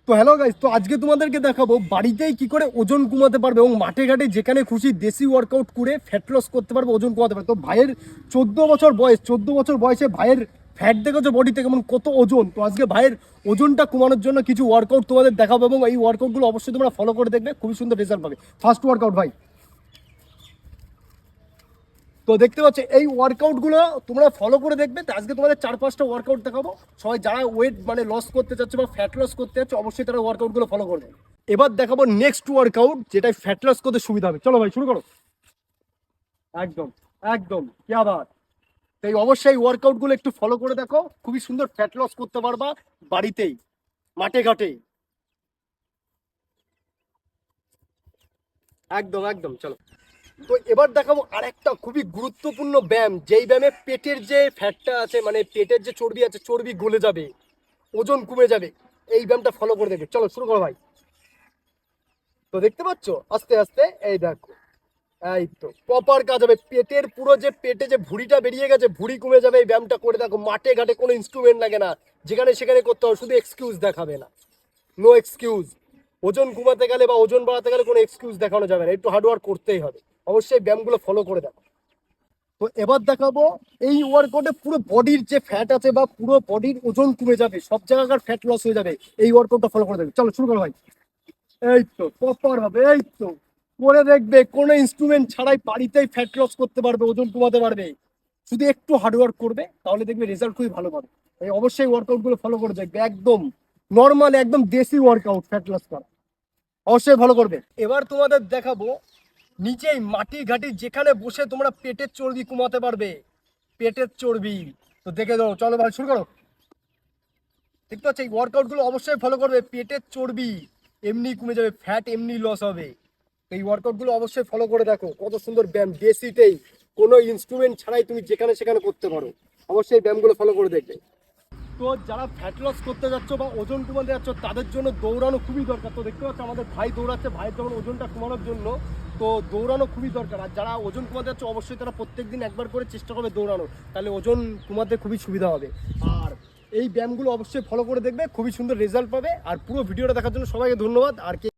তো hello guys, তো আজকে তোমাদেরকে দেখাবো বাড়িতেই কি করে ওজন কমাতে পারবে এবং মাঠে ঘাটে যেখানে খুশি দেশি ওয়ার্কআউট করে ফ্যাট লস করতে পারবে, ওজন কমাতে পারবে। তো ভাইয়ের 14 বছর বয়স, 14 বছর বয়সে ভাইয়ের ফ্যাট দেখেছো বডিতে কেমন, কত ওজন। তো আজকে ভাইয়ের ওজনটা কমানোর জন্য কিছু ওয়ার্কআউট তোমাদের দেখাবো এবং এই ওয়ার্কআউটগুলো অবশ্যই তোমরা ফলো করে দেখবে, খুবই সুন্দর রেজাল্ট পাবে। ফার্স্ট ওয়ার্কআউট ভাই, তো দেখতে পাচ্ছ এই ওয়ার্কআউটগুলো তোমরা ফলো করে দেখবে। তো আজকে তোমাদের 4-5টা ওয়ার্কআউট দেখাবো। সবাই যারা ওয়েট মানে লস করতে চাচ্ছে বা ফ্যাট লস করতে চাচ্ছে অবশ্যই তারা ওয়ার্কআউটগুলো ফলো করবে। এবার দেখাবো নেক্সট ওয়ার্কআউট যেটা ফ্যাট লস করতে সুবিধা হবে। চলো ভাই শুরু করো। একদম একদম কি আবার, তাই অবশ্যই ওয়ার্কআউটগুলো একটু ফলো করে দেখো, খুবই সুন্দর ফ্যাট লস করতে পারবা বাড়িতেই, মাঠে ঘাটে। একদম একদম চলো। তো এবার দেখাবো আরেকটা খুবই গুরুত্বপূর্ণ ব্যায়াম, যেই ব্যায়ামে পেটের যে ফ্যাটটা আছে মানে পেটের যে চর্বি আছে চর্বি গলে যাবে, ওজন কমে যাবে। এই ব্যায়ামটা ফলো করে দেখবে। চলো শুরু করো ভাই। তো দেখতে পাচ্ছ আস্তে আস্তে, এই দেখো, এই তো প্রপার কাজ হবে। পেটের পুরো যে পেটে যে ভুঁড়িটা বেরিয়ে গেছে ভুঁড়ি কমে যাবে। এই ব্যায়ামটা করে দেখো, মাঠে ঘাটে কোনো ইনস্ট্রুমেন্ট লাগে না, যেখানে সেখানে করতে হবে, শুধু এক্সকিউজ দেখাবে না, নো এক্সকিউজ। ওজন কমাতে গেলে বা ওজন বাড়াতে গেলে কোনো এক্সকিউজ দেখানো যাবে না, একটু হার্ডওয়ার্ক করতেই হবে। অবশ্যই ব্যায়ামগুলো ফলো করে দেখো। তো এবার দেখাবো এই ওয়ার্কআউটে পুরো বডির যে ফ্যাট আছে বা পুরো বডির ওজন কমে যাবে, সব জায়গাকার ফ্যাট লস হয়ে যাবে। এই ওয়ার্কআউটটা ফলো করে দেবে। চলো শুরু করো ভাই। এই তো প্রপার হবে, এই তো করে দেখবে কোনো ইনস্ট্রুমেন্ট ছাড়াই বাড়িতেই ফ্যাট লস করতে পারবে, ওজন কমাতে পারবে। শুধু একটু হার্ডওয়ার্ক করবে, তাহলে দেখবে রেজাল্ট খুবই ভালো পাবে। এই অবশ্যই ওয়ার্কআউট গুলো ফলো করে দেখবে, একদম নর্মাল একদম দেশি ওয়ার্কআউট ফ্যাট লস করা, অবশ্যই ভালো করবে। এবার তোমাদের দেখাবো নিচেই মাটি ঘাটি যেখানে বসে তোমরা পেটের চর্বি কমাতে পারবে, পেটের চর্বি। তো দেখে দাও, চলো ভাই শুরু করো। দেখতে পাচ্ছ এই ওয়ার্কআউট গুলো অবশ্যই ফলো করবে, পেটের চর্বি এমনি কমে যাবে, ফ্যাট এমনি লস হবে। এই ওয়ার্কআউট গুলো অবশ্যই ফলো করে দেখো, কত সুন্দর ব্যায়াম, দেশিতেই কোনো ইনস্ট্রুমেন্ট ছাড়াই তুমি যেখানে সেখানে করতে পারো। অবশ্যই ব্যায়ামগুলো ফলো করে দেখবে। তো যারা ফ্যাট লস করতে যাচ্ছ বা ওজন কমাতে যাচ্ছ তাদের জন্য দৌড়ানো খুবই দরকার। তো দেখতে পাচ্ছ আমাদের ভাই দৌড়াচ্ছে, ভাইয়ের যেমন ওজনটা কমানোর জন্য, তো দৌড়ানো খুবই দরকার। আর যারা ওজন কমাতে যাচ্ছে অবশ্যই তারা প্রত্যেকদিন একবার করে চেষ্টা করবে দৌড়ানো, তাহলে ওজন কমাতে খুবই সুবিধা হবে। আর এই ব্যায়ামগুলো অবশ্যই ফলো করে দেখবে, খুবই সুন্দর রেজাল্ট পাবে। আর পুরো ভিডিওটা দেখার জন্য সবাইকে ধন্যবাদ। আর